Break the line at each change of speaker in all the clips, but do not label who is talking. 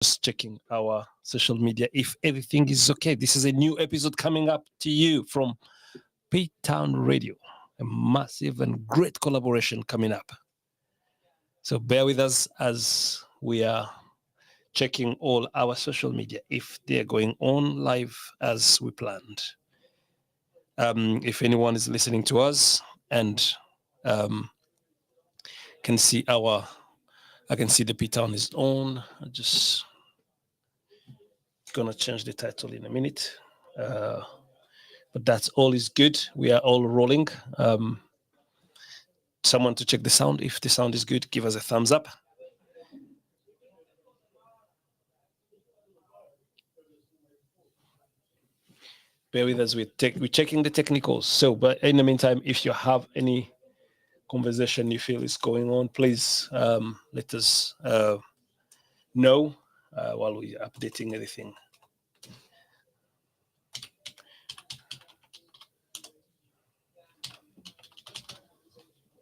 just checking our social media if everything is okay. This is a new episode coming up to you from P-Town Radio, a massive and great collaboration coming up. So bear with us as we are checking all our social media if they're going on live as we planned. If anyone is listening to us and um, can see I can see the P-Town is on. I just gonna change the title in a minute. But that's all is good. We are all rolling. Someone to check the sound. If the sound is good, give us a thumbs up. Bear with us. We're checking the technicals. So, but in the meantime, if you have any conversation you feel is going on, please let us know while we're updating everything.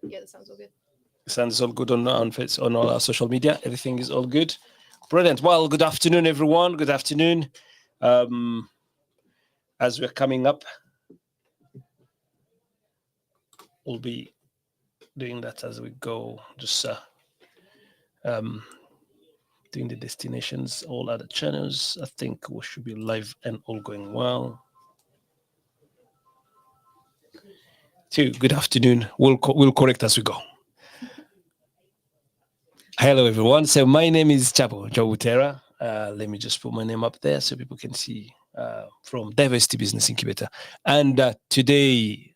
Yeah, that sounds all good.
Sounds all good on all our social media. Everything is all good. Brilliant. Well, good afternoon, everyone. Good afternoon. As we're coming up, we'll be doing that as we go. Just doing the destinations, all other channels. I think we should be live and all going well. Two. Good afternoon. We'll correct as we go. Hello, everyone. So my name is Chapo Jawutera. Let me just put my name up there so people can see from Diversity Business Incubator. And today,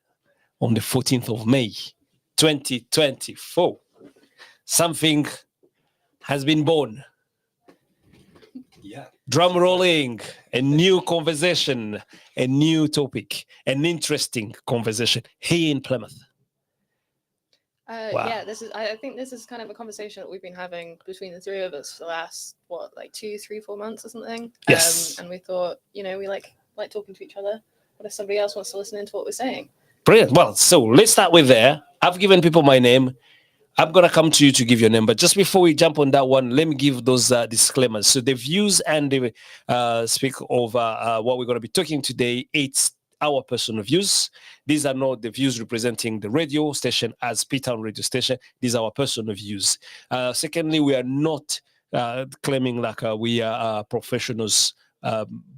on the 14th of May, 2024, something has been born.
Yeah.
Drum rolling, a new conversation, a new topic, an interesting conversation here in Plymouth. Wow.
Yeah, I think this is kind of a conversation that we've been having between the three of us for the last, 2, 3, 4 months or something.
Yes.
And we thought, we like talking to each other. What if somebody else wants to listen into what we're saying?
Brilliant. Well, so let's start with there. I've given people my name. I'm going to come to you to give your name. But just before we jump on that one, let me give those disclaimers. So the views and the speak over what we're going to be talking today, it's our personal views. These are not the views representing the radio station as P-Town radio station. These are our personal views. Secondly, we are not claiming like we are professionals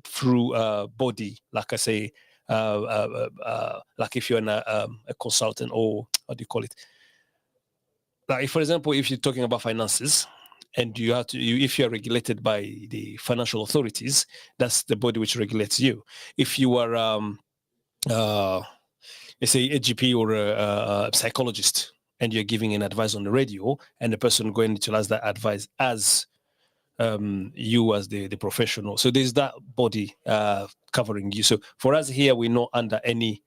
through body, like I say, like if you're a consultant or what do you call it? Like, for example, if you're talking about finances, and you have to, if you are regulated by the financial authorities, that's the body which regulates you. If you are, let's say, a GP or a psychologist, and you're giving an advice on the radio, and the person going to utilize that advice as you as the professional. So there's that body covering you. So for us here, we're not under any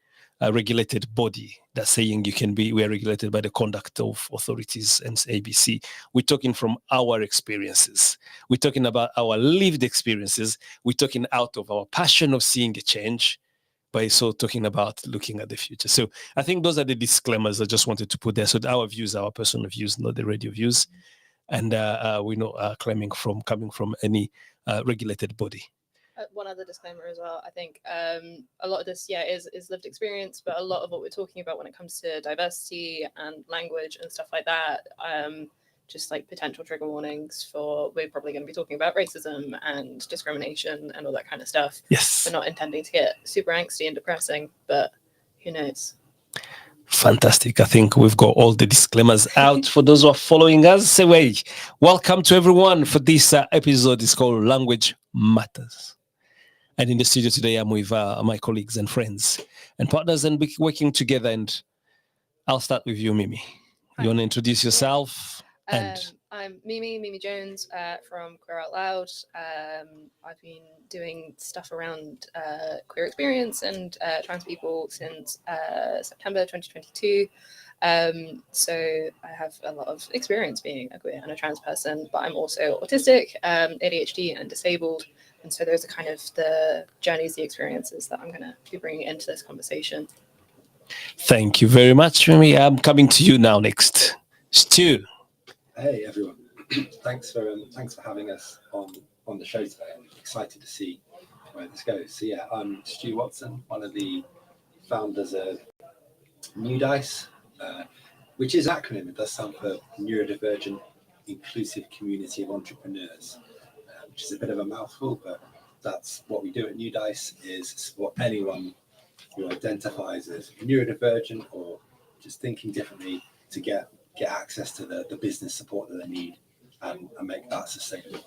regulated body that's saying we are regulated by the conduct of authorities and ABC. We're talking from our experiences. We're talking about our lived experiences. We're talking out of our passion of seeing a change, by so talking about looking at the future. So I think those are the disclaimers I just wanted to put there. So our views, our personal views, not the radio views. And we're not coming from any regulated body.
One other disclaimer as well. I think a lot of this, is lived experience, but a lot of what we're talking about when it comes to diversity and language and stuff like that, just like potential trigger warnings for, we're probably going to be talking about racism and discrimination and all that kind of stuff.
Yes.
We're not intending to get super angsty and depressing, but who knows?
Fantastic. I think we've got all the disclaimers out for those who are following us. Say, hey, welcome to everyone for this episode. It's called Language Matters. And in the studio today, I'm with my colleagues and friends and partners and working together. And I'll start with you, Mimi.
Hi.
You want to introduce yourself?
I'm Mimi Jones from Queer Out Loud. I've been doing stuff around queer experience and trans people since September 2022. So I have a lot of experience being a queer and a trans person, but I'm also autistic, ADHD and disabled. And so those are kind of the journeys, the experiences that I'm going to be bringing into this conversation.
Thank you very much, Mimi. I'm coming to you now next. Stu.
Hey everyone, thanks for having us on on the show today. I'm excited to see where this goes. So yeah, I'm Stu Watson, one of the founders of New Dice, which is an acronym. It does stand for Neurodivergent Inclusive Community of Entrepreneurs, which is a bit of a mouthful, but that's what we do at New Dice, is support anyone who identifies as neurodivergent or just thinking differently to get access to the business support that they need and make that sustainable.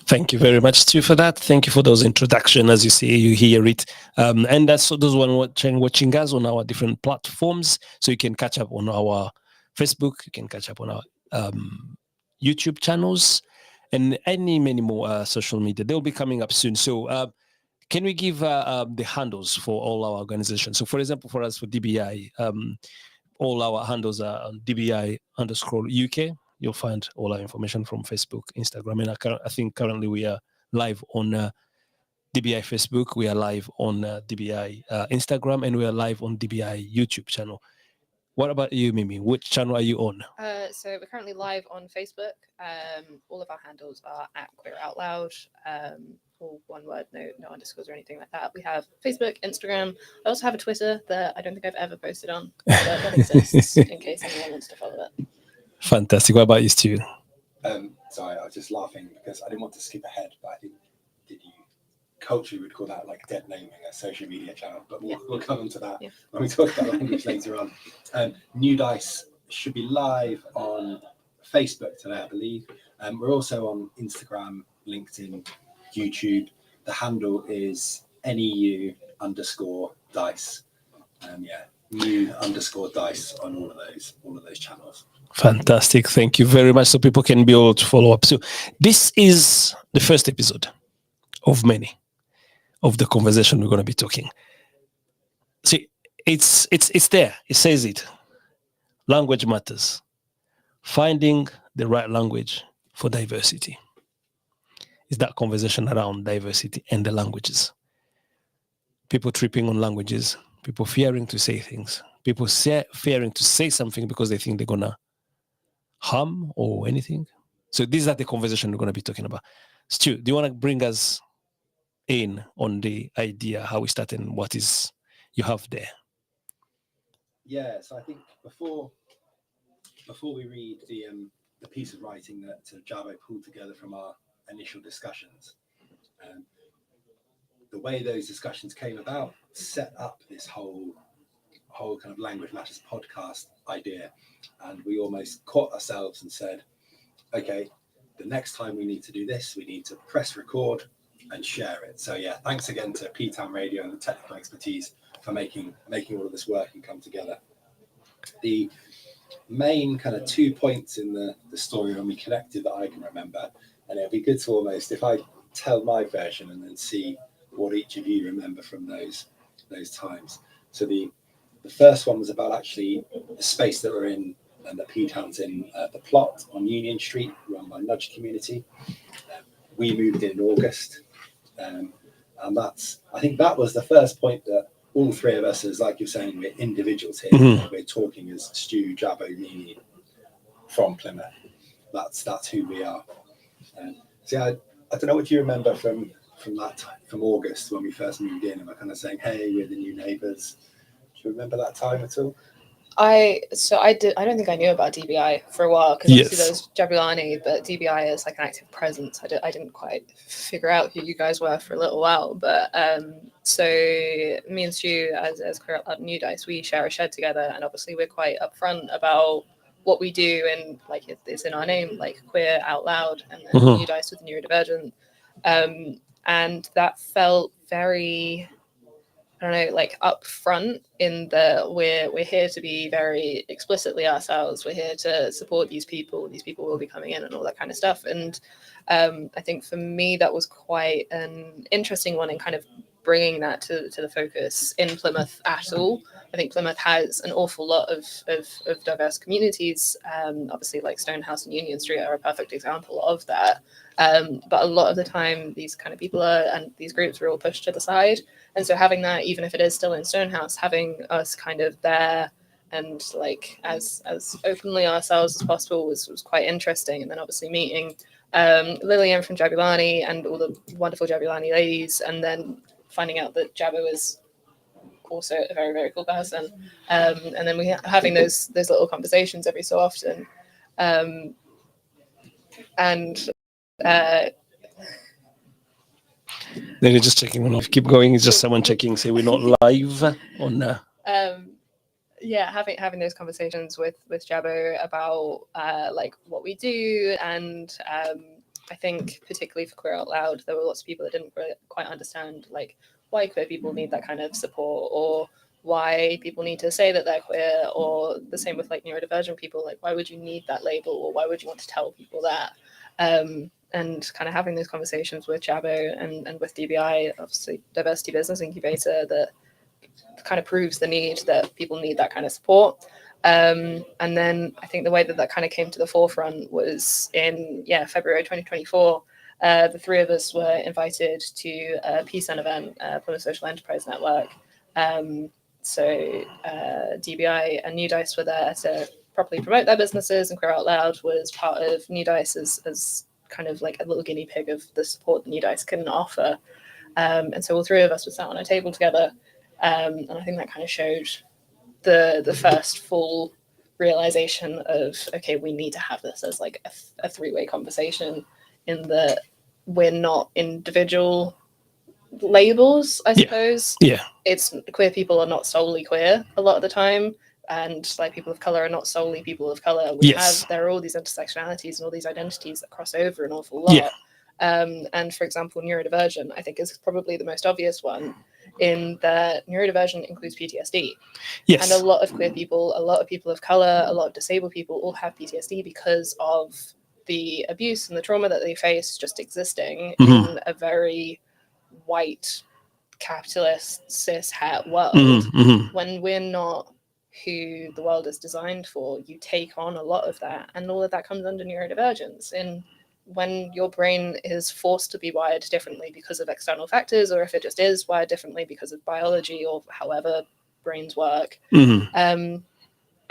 Thank you very much, Stu, for that. Thank you for those introduction. As you see, you hear it. And that's for those one watching us on our different platforms. So you can catch up on our Facebook, you can catch up on our YouTube channels, and many more social media. They'll be coming up soon. So can we give the handles for all our organizations? So for example, for us, for DBI, all our handles are on DBI_UK. You'll find all our information from Facebook, Instagram, and I think currently we are live on DBI Facebook, we are live on DBI Instagram, and we are live on DBI YouTube channel. What about you, Mimi? Which channel are you on?
So we're currently live on Facebook. All of our handles are at Queer Out Loud. All one word, no underscores or anything like that. We have Facebook, Instagram. I also have a Twitter that I don't think I've ever posted on, but that exists in case anyone wants to follow it.
Fantastic. What about you, Stu?
Sorry, I was just laughing because I didn't want to skip ahead, but I think culturally would call that like dead naming a social media channel, but we'll come on to that when we talk about language later on. New Dice should be live on Facebook today, I believe. We're also on Instagram, LinkedIn, YouTube. The handle is NEU_dice. New_dice on all of those channels.
Fantastic. Thank you very much. So people can be able to follow up. So this is the first episode of many of the conversation we're going to be talking. See, it's there. It says it. Language matters. Finding the right language for diversity. Is that conversation around diversity and the languages. People tripping on languages, people fearing to say things, people fearing to say something because they think they're going to harm or anything. So these are the conversation we're going to be talking about. Stu, do you want to bring us in on the idea, how we start and what is you have there?
Yeah, so I think before we read the piece of writing that Jabo pulled together from our initial discussions, the way those discussions came about set up this whole kind of Language Matters podcast idea, and we almost caught ourselves and said, okay, the next time we need to do this, we need to press record and share it. So yeah, thanks again to P-Town Radio and the technical expertise for making all of this work and come together. The main kind of 2 points in the story when we connected that I can remember, and it'll be good to almost, if I tell my version and then see what each of you remember from those times. So the first one was about actually the space that we're in and the P-Town's in, the plot on Union Street run by Nudge Community. We moved in August, and I think that was the first point that all three of us, as like you're saying, we're individuals here. Mm-hmm. We're talking as Stu, Jabo, Mimi from Plymouth. That's who we are. So I don't know what you remember from that time, from August when we first moved in, and we're kind of saying, hey, we're the new neighbours. Do you remember that time at all?
I don't think I knew about DBI for a while, because obviously there was Jabulani, but DBI is like an active presence. I didn't quite figure out who you guys were for a little while, but so me and Stu, as Queer Out Loud and New Dice, we share a shed together, and obviously we're quite upfront about what we do, and like it's in our name, like Queer Out Loud, and then New Dice with Neurodivergent, and that felt very, I don't know, like upfront in the we're here to be very explicitly ourselves. We're here to support these people. These people will be coming in and all that kind of stuff. And I think for me that was quite an interesting one in kind of bringing that to the focus in Plymouth at all. I think Plymouth has an awful lot of diverse communities. Obviously, like Stonehouse and Union Street are a perfect example of that. But a lot of the time, these kind of people and these groups are all pushed to the side. And so having that, even if it is still in Stonehouse, having us kind of there and like as openly ourselves as possible was quite interesting. And then obviously meeting Lillian from Jabulani and all the wonderful Jabulani ladies, and then finding out that Jabo is also a very, very cool person. And then we having those little conversations every so often. And
They're just checking on. Keep going. It's just someone checking. Say we're not live on.
yeah, having those conversations with Jabo about like what we do, and I think particularly for Queer Out Loud, there were lots of people that didn't really quite understand like why queer people need that kind of support, or why people need to say that they're queer, or the same with like neurodivergent people, like why would you need that label, or why would you want to tell people that? And kind of having those conversations with Jabo and with DBI, obviously Diversity Business Incubator, that kind of proves the need that people need that kind of support. And then I think the way that kind of came to the forefront was in February 2024. The three of us were invited to a PSEN event, Plymouth Social Enterprise Network. So DBI and New Dice were there to properly promote their businesses, and Queer Out Loud was part of New Dice as kind of like a little guinea pig of the support that New Dice can offer. And so all three of us were sat on a table together. And I think that kind of showed the first full realization of, okay, we need to have this as like a three-way conversation, in that we're not individual labels, I suppose.
Yeah.
It's queer people are not solely queer a lot of the time, and like people of color are not solely people of color. There are all these intersectionalities and all these identities that cross over an awful lot.
Yeah.
And for example, neurodivergent, I think, is probably the most obvious one, in that neurodivergent includes PTSD.
Yes.
And a lot of queer people, a lot of people of color, a lot of disabled people all have PTSD because of the abuse and the trauma that they face just existing in a very white, capitalist, cis het world. When we're not who the world is designed for, you take on a lot of that, and all of that comes under neurodivergence. And when your brain is forced to be wired differently because of external factors, or if it just is wired differently because of biology or however brains work, and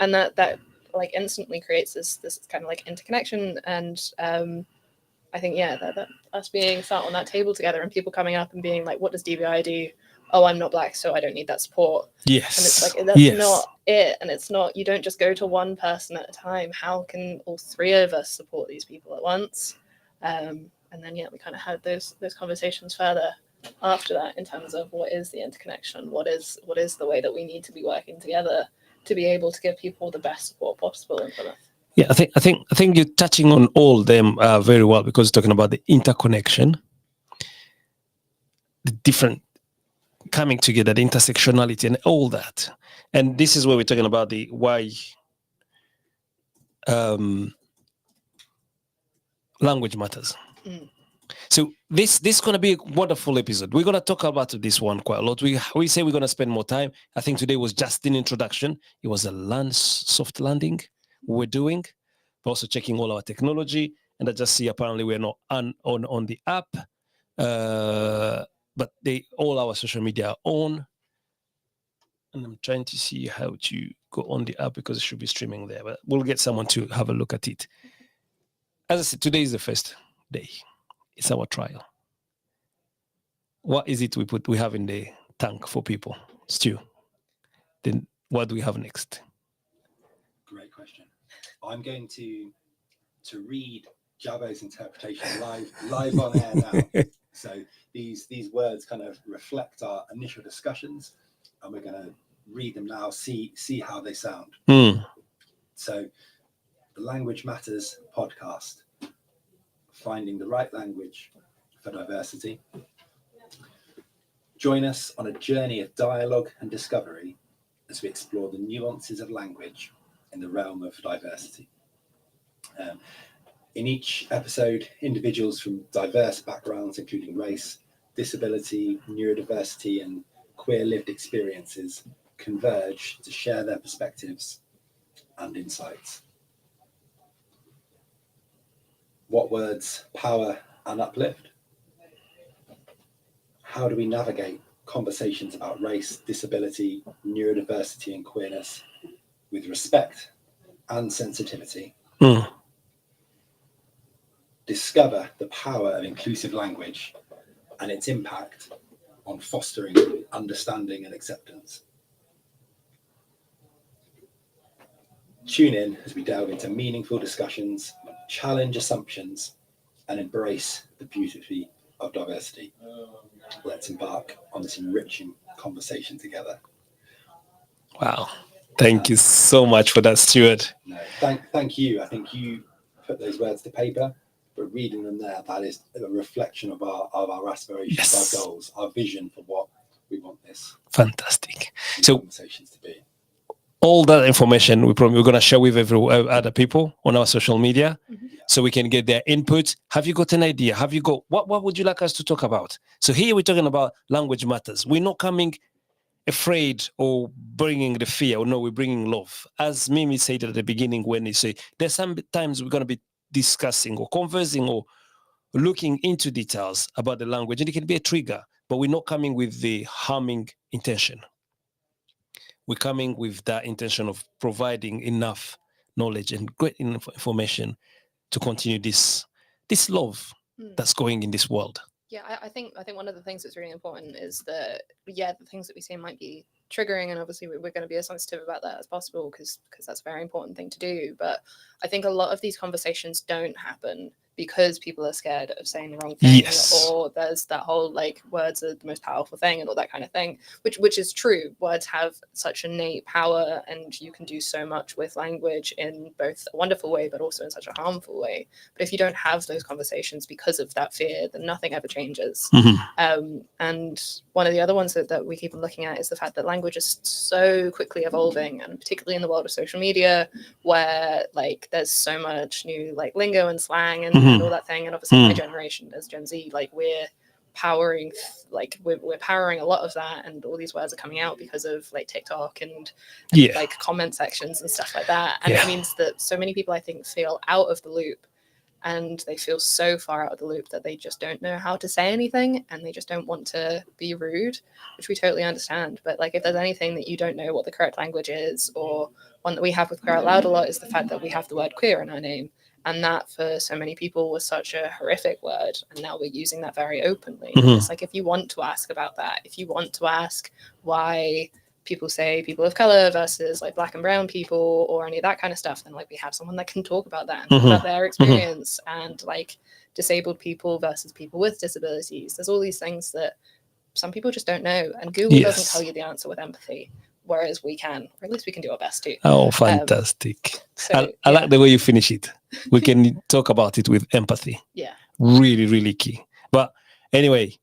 that like instantly creates this kind of like interconnection. And I think that us being sat on that table together and people coming up and being like, what does DBI do? Oh, I'm not black, so I don't need that support.
Yes.
And it's like, that's not it. And it's not, you don't just go to one person at a time. How can all three of us support these people at once? And then we kind of had those conversations further after that, in terms of what is the interconnection, what is the way that we need to be working together to be able to give people the best support possible in Plymouth.
Yeah, I think you're touching on all them very well, because talking about the interconnection, the different coming together, the intersectionality, and all that. And this is where we're talking about the why language matters. So this is going to be a wonderful episode. We're going to talk about this one quite a lot. We say we're going to spend more time. I think today was just an introduction. It was a soft landing we're doing. We're also checking all our technology, and I just see apparently we're not on the app, but all our social media are on. And I'm trying to see how to go on the app, because it should be streaming there, but we'll get someone to have a look at it. As I said, today is the first day. It's our trial. What is it we have in the tank for people? Stu, then what do we have next?
Great question. I'm going to read Jabo's interpretation live on air now. So these words kind of reflect our initial discussions, and we're going to read them now, see how they sound. So the Language Matters podcast, finding the right language for diversity. Join us on a journey of dialogue and discovery as we explore the nuances of language in the realm of diversity. In each episode, individuals from diverse backgrounds, including race, disability, neurodiversity, and queer lived experiences, converge to share their perspectives and insights. What words power and uplift? How do we navigate conversations about race, disability, neurodiversity, and queerness with respect and sensitivity? discover the power of inclusive language and its impact on fostering understanding and acceptance. Tune in as we delve into meaningful discussions, challenge assumptions, and embrace the beauty of diversity. Let's embark on this enriching conversation together.
Wow. Thank you so much for that, Stuart.
No, thank you. I think you put those words to paper, but reading them there, that is a reflection of our aspirations,
Yes.
our goals, our vision for what we want this
Fantastic. So
conversations to be.
all that information we're going to share with other people on our social media, so we can get their input. Have you got an idea? Have you got what would you like us to talk about? So here we're talking about language matters. We're not coming afraid or bringing the fear. Or no, we're bringing love. As Mimi said at the beginning, when they say there's some times we're going to be discussing or conversing or looking into details about the language, and it can be a trigger, but we're not coming with the harming intention. We're coming with that intention of providing enough knowledge and great information to continue this love that's going in this world.
Yeah, I think one of the things that's really important is that, the things that we say might be triggering, and obviously we're going to be as sensitive about that as possible because that's a very important thing to do. But I think a lot of these conversations don't happen because people are scared of saying the wrong thing, or there's that whole like words are the most powerful thing and all that kind of thing, which is true. Words have such innate power, and you can do so much with language in both a wonderful way but also in such a harmful way. But if you don't have those conversations because of that fear, then nothing ever changes. And one of the other ones that we keep on looking at is the fact that language is so quickly evolving, and particularly in the world of social media, where like there's so much new like lingo and slang and all that thing. And obviously my generation as Gen Z, like we're powering we're powering a lot of that, and all these words are coming out because of like TikTok and like comment sections and stuff like that. And it means that so many people I think feel out of the loop, and they feel so far out of the loop that they just don't know how to say anything, and they just don't want to be rude, which we totally understand. But like if there's anything that you don't know what the correct language is, or one that we have with Queer Out Loud a lot is the fact that we have the word queer in our name. And that for so many people was such a horrific word. And now we're using that very openly. It's like, if you want to ask about that, if you want to ask why people say people of color versus like black and brown people or any of that kind of stuff, then like we have someone that can talk about that and talk about their experience, and like disabled people versus people with disabilities. There's all these things that some people just don't know. And Google doesn't tell you the answer with empathy, whereas we can, or at least we can do our best to.
Oh, fantastic. I like the way you finish it. We can talk about it with empathy.
Yeah.
Really, really key. But anyway,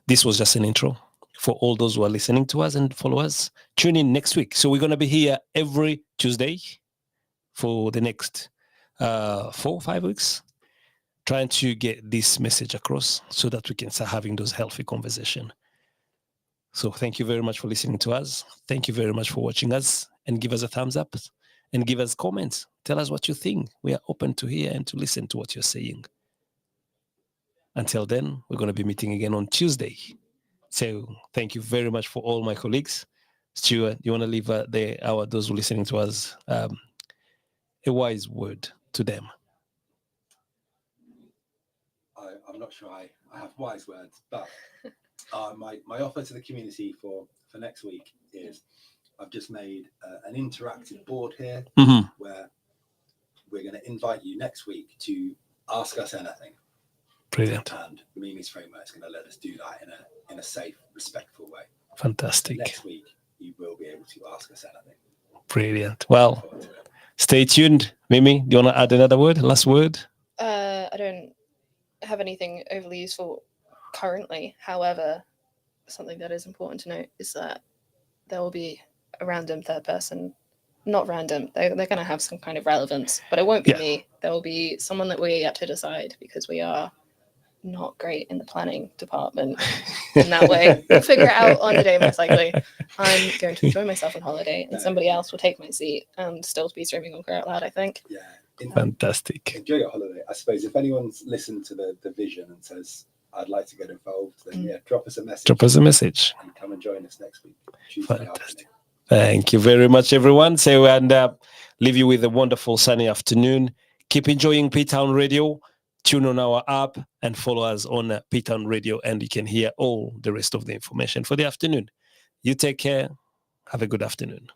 this was just an intro for all those who are listening to us and follow us. Tune in next week. So we're going to be here every Tuesday for the next 4 or 5 weeks, trying to get this message across so that we can start having those healthy conversations. So thank you very much for listening to us. Thank you very much for watching us, and give us a thumbs up and give us comments. Tell us what you think. We are open to hear and to listen to what you're saying. Until then, we're going to be meeting again on Tuesday. So thank you very much for all my colleagues. Stuart, you want to leave those who are listening to us a wise word to them?
I'm not sure I have wise words, but my offer to the community for next week is I've just made an interactive board here where we're going to invite you next week to ask us anything.
Brilliant.
And Mimi's framework is going to let us do that in a safe, respectful way.
Fantastic.
So next week, you will be able to ask us anything.
Brilliant. Well, stay tuned. Mimi, do you want to add another word, last word?
I don't have anything overly useful currently. However, something that is important to note is that there will be a random third person. Not random. They're going to have some kind of relevance, but it won't be me. There will be someone that we're yet to decide, because we are not great in the planning department in that way. We'll figure it out on the day, most likely. I'm going to enjoy myself on holiday, and somebody else will take my seat and still be streaming on Queer Out Loud, I think.
Yeah.
Fantastic.
Enjoy your holiday. I suppose if anyone's listened to the vision and says, I'd like to get involved, then drop us a message.
Drop us a message.
And come and join us next week. Tuesday
Fantastic. Thank you very much, everyone. So, and leave you with a wonderful sunny afternoon. Keep enjoying P-Town Radio. tune on our app and follow us on P-Town Radio, and you can hear all the rest of the information for the afternoon. You take care. Have a good afternoon.